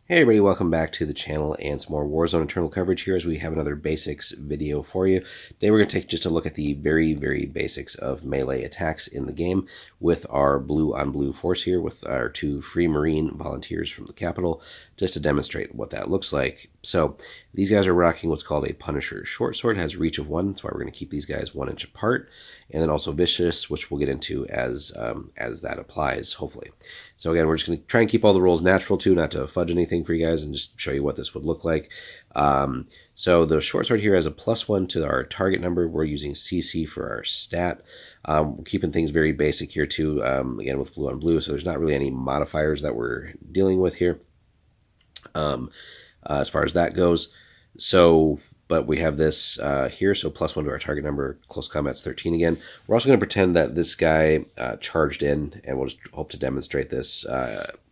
Hey everybody, welcome back to the channel and some more Warzone Eternal coverage here as we have another basics video for you. Today we're going to take just a look at the very basics of melee attacks in the game with our blue on blue force here with our two free Marine volunteers from the capital just to demonstrate what that looks like. So these guys are rocking what's called a Punisher short sword, has reach of 1, so we're going to keep these guys 1 inch apart, and then also vicious, which we'll get into as that applies, hopefully. So again, we're just going to try and keep all the rolls natural too, not to fudge anything for you guys, and just show you what this would look like. So the short sword here has a +1 to our target number. We're using CC for our stat. We're keeping things very basic here too, again with blue on blue, so there's not really any modifiers that we're dealing with here as far as that goes. So but we have this here, so +1 to our target number, close combat's 13 again. We're also going to pretend that this guy charged in, and we'll just hope to demonstrate this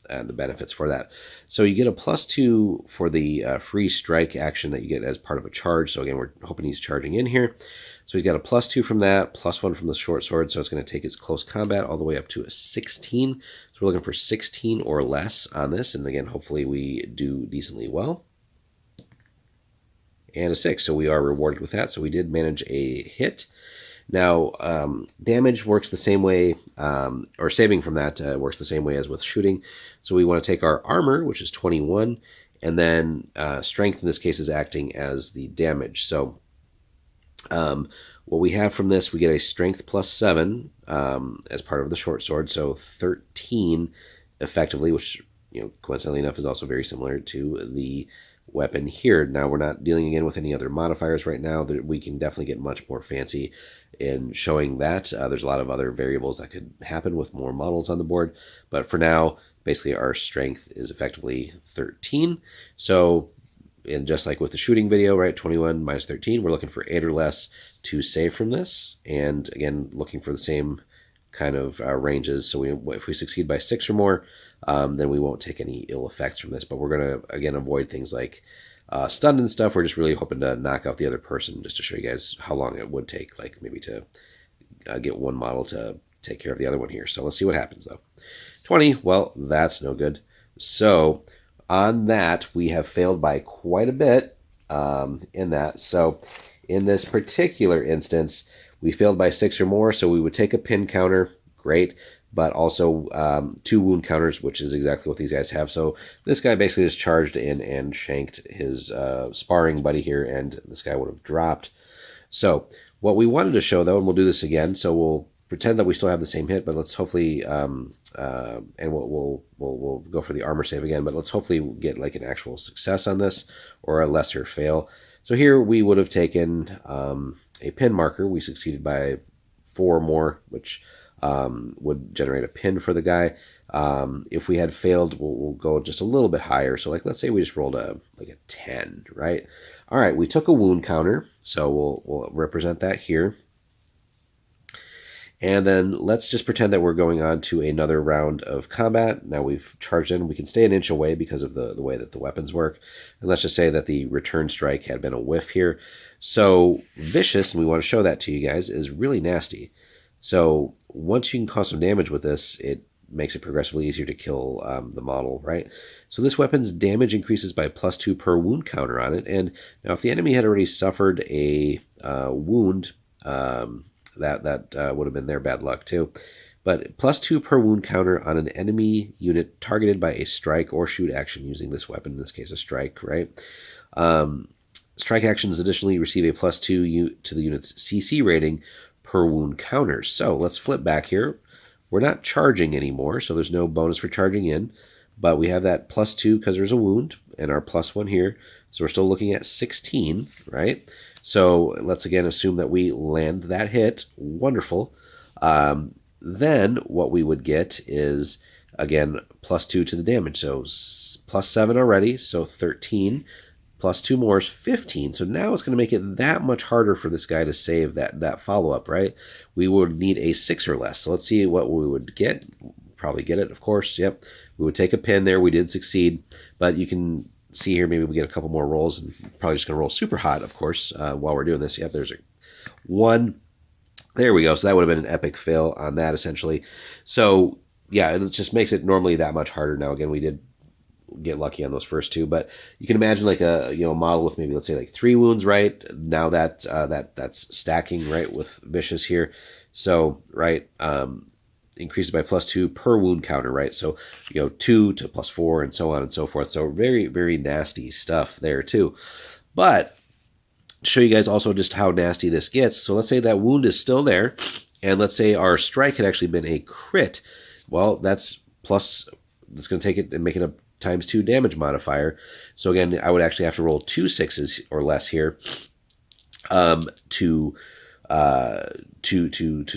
and the benefits for that. So you get a +2 for the free strike action that you get as part of a charge. So again, we're hoping he's charging in here. So he's got a +2 from that, +1 from the short sword, so it's going to take his close combat all the way up to a 16. So we're looking for 16 or less on this, and again, hopefully we do decently well. And a 6, so we are rewarded with that. So we did manage a hit. Now, damage works the same way, or saving from that works the same way as with shooting. So we want to take our armor, which is 21, and then strength in this case is acting as the damage. So what we have from this, we get a strength +7 as part of the short sword, so 13 effectively, which coincidentally enough is also very similar to the weapon here. Now we're not dealing again with any other modifiers right now. We can definitely get much more fancy in showing that. There's a lot of other variables that could happen with more models on the board, but for now, basically our strength is effectively 13. So, and just like with the shooting video, right, 21 minus 13, we're looking for 8 or less to save from this, and again, looking for the same kind of ranges. So if we succeed by 6 or more, then we won't take any ill effects from this. But we're going to, again, avoid things like stunned and stuff. We're just really hoping to knock out the other person, just to show you guys how long it would take, like maybe to get one model to take care of the other one here. So let's see what happens, though. 20, well, that's no good. So on that, we have failed by quite a bit in that. So in this particular instance, we failed by 6 or more, so we would take a pin counter, great, but also 2 wound counters, which is exactly what these guys have. So this guy basically just charged in and shanked his sparring buddy here, and this guy would have dropped. So what we wanted to show, though, and we'll do this again, so we'll pretend that we still have the same hit, but let's hopefully, and we'll go for the armor save again, but let's hopefully get like an actual success on this, or a lesser fail. So here we would have taken a pin marker. We succeeded by 4 more, which would generate a pin for the guy. If we had failed, we'll go just a little bit higher. So like, let's say we just rolled a 10, right? All right, we took a wound counter, so we'll represent that here. And then let's just pretend that we're going on to another round of combat. Now we've charged in. We can stay an inch away because of the way that the weapons work. And let's just say that the return strike had been a whiff here. So vicious, and we want to show that to you guys, is really nasty. So once you can cause some damage with this, it makes it progressively easier to kill the model, right? So this weapon's damage increases by +2 per wound counter on it. And now if the enemy had already suffered a wound, that would have been their bad luck too. But +2 per wound counter on an enemy unit targeted by a strike or shoot action using this weapon, in this case a strike, right? Strike actions additionally receive a +2 to the unit's CC rating per wound counter. So let's flip back here. We're not charging anymore, so there's no bonus for charging in, but we have that +2 because there's a wound, and our +1 here. So we're still looking at 16, right? So let's again assume that we land that hit. Wonderful. Then what we would get is, again, +2 to the damage. So +7 already, so 13. +2 more is 15. So now it's going to make it that much harder for this guy to save that follow-up, right? We would need a 6 or less. So let's see what we would get. Probably get it, of course. Yep. We would take a pin there. We did succeed. But you can see here, maybe we get a couple more rolls, and probably just going to roll super hot, of course, while we're doing this. Yep, there's a 1. There we go. So that would have been an epic fail on that, essentially. So, yeah, it just makes it normally that much harder. Now, again, we did get lucky on those first two. But you can imagine like a model with maybe, let's say, like 3 wounds, right? Now that's stacking, right, with vicious here. So right, increases by +2 per wound counter, right? So 2 to +4 and so on and so forth. So very, very nasty stuff there too. But to show you guys also just how nasty this gets, so let's say that wound is still there, and let's say our strike had actually been a crit. Well, that's going to take it and make it a ×2 damage modifier. So again, I would actually have to roll 2 6s or less here to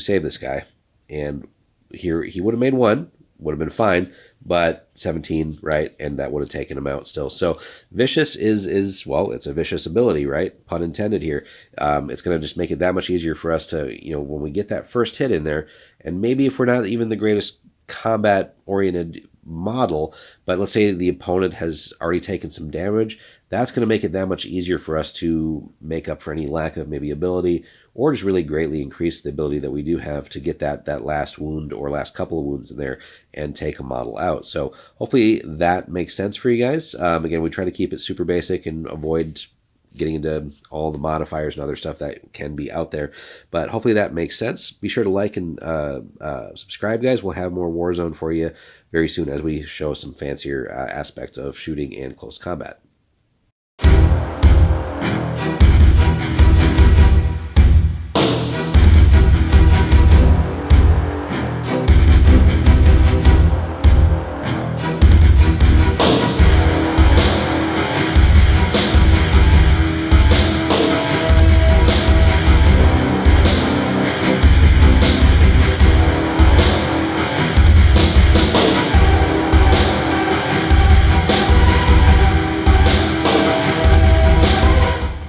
save this guy. And here he would have made 1, would have been fine, but 17, right? And that would have taken him out still. So vicious is well, it's a vicious ability, right? Pun intended here. It's going to just make it that much easier for us to, when we get that first hit in there, and maybe if we're not even the greatest combat-oriented model, but let's say the opponent has already taken some damage, that's going to make it that much easier for us to make up for any lack of maybe ability, or just really greatly increase the ability that we do have to get that last wound or last couple of wounds in there and take a model out. So hopefully that makes sense for you guys. Again, we try to keep it super basic and avoid getting into all the modifiers and other stuff that can be out there. But hopefully that makes sense. Be sure to like and subscribe, guys. We'll have more Warzone for you very soon as we show some fancier aspects of shooting and close combat.